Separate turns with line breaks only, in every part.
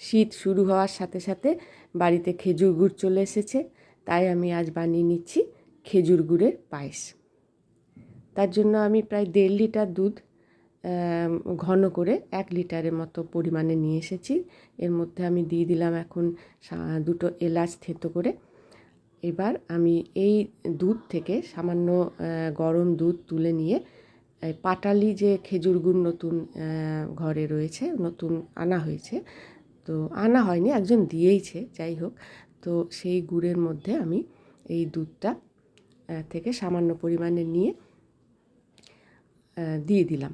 শীত শুরু হওয়ার সাথে সাথে বাড়িতে খেজুর গুড় চলে এসেছে, তাই আমি আজ বানিয়ে নিচ্ছি খেজুর গুড়ের পায়েস। তার জন্য আমি প্রায় 1.5 লিটার দুধ ঘন করে 1 লিটারের মতো পরিমাণে নিয়ে এসেছি। এর মধ্যে আমি দিয়ে দিলাম এখন 2টো এলাচ থেঁতো করে। এবার আমি এই দুধ থেকে সামান্য গরম দুধ তুলে নিয়ে পাটালি যে খেজুর গুড় নতুন ঘরে রয়েছে, নতুন আনা হয়েছে, তো আনা হয়নি, একজন দিয়েইছে, যাই হোক, তো সেই গুড়ের মধ্যে আমি এই দুধটা থেকে সামান্য পরিমাণে নিয়ে দিয়ে দিলাম।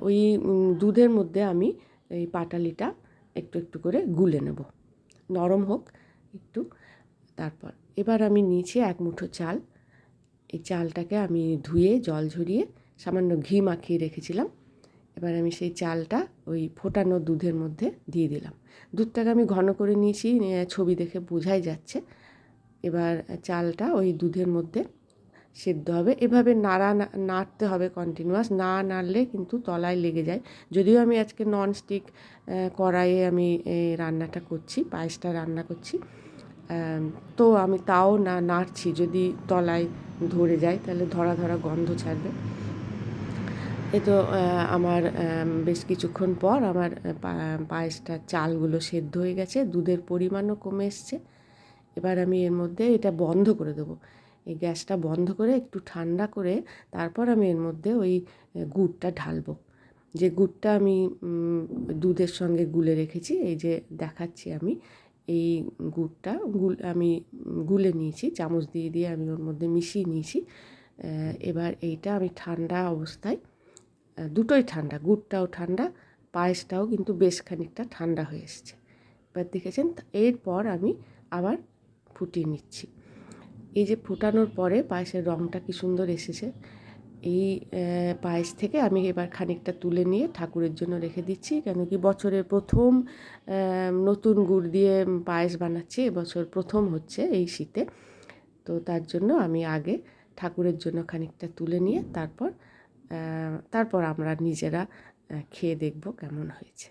ওই দুধের মধ্যে আমি এই পাটালিটা একটু একটু করে গুলে নেব, নরম হোক একটু। তারপর এবার আমি নিয়েছি 1 মুঠো চাল। এই চালটাকে আমি ধুয়ে জল ঝরিয়ে সামান্য ঘি মাখিয়ে রেখেছিলাম। এবার আমি সেই চালটা ওই ফোটানো দুধের মধ্যে দিয়ে দিলাম। দুধটাকে আমি ঘন করে নিয়েছি, ছবি দেখে বোঝাই যাচ্ছে। এবার চালটা ওই দুধের মধ্যে সেদ্ধ হবে। এভাবে নাড়তে হবে কন্টিনিউয়াস, না নাড়লে কিন্তু তলায় লেগে যায়। যদিও আমি আজকে ননস্টিক কড়াইয়ে আমি রান্নাটা করছি, পায়েসটা রান্না করছি, তো আমি তাও নাড়ছি, যদি তলায় ধরে যায় তাহলে ধরা ধরা গন্ধ ছাড়বে। এ তো আমার বেশ কিছুক্ষণ পর আমার পায়েসটার চালগুলো সেদ্ধ হয়ে গেছে, দুধের পরিমাণও কমে এসছে। এবার আমি এর মধ্যে এটা বন্ধ করে দেবো, এই গ্যাসটা বন্ধ করে একটু ঠান্ডা করে তারপর আমি এর মধ্যে ওই গুড়টা ঢালবো। যে গুড়টা আমি দুধের সঙ্গে গুলে রেখেছি, এই যে দেখাচ্ছি আমি, এই গুড়টা আমি গুলে নিয়েছি, চামচ দিয়ে দিয়ে আমি ওর মধ্যে মিশিয়ে নিয়েছি। এবার এইটা আমি ঠান্ডা অবস্থায়, দুটোই ঠান্ডা, গুড়টাও ঠান্ডা, পায়েসটাও কিন্তু বেশ খানিকটা ঠান্ডা হয়ে এসছে। এবার দেখেছেন, এরপর আমি আবার ফুটিয়ে নিচ্ছি। এই যে ফুটানোর পরে পায়েসের রঙটা কি সুন্দর এসেছে। এই পায়েস থেকে আমি এবার খানিকটা তুলে নিয়ে ঠাকুরের জন্য রেখে দিচ্ছি, কেন কি বছরের প্রথম নতুন গুড় দিয়ে পায়েস বানাচ্ছি, এবছর প্রথম হচ্ছে এই শীতে, তো তার জন্য আমি আগে ঠাকুরের জন্য খানিকটা তুলে নিয়ে তারপর আমরা নিজেরা খেয়ে দেখব কেমন হয়েছে।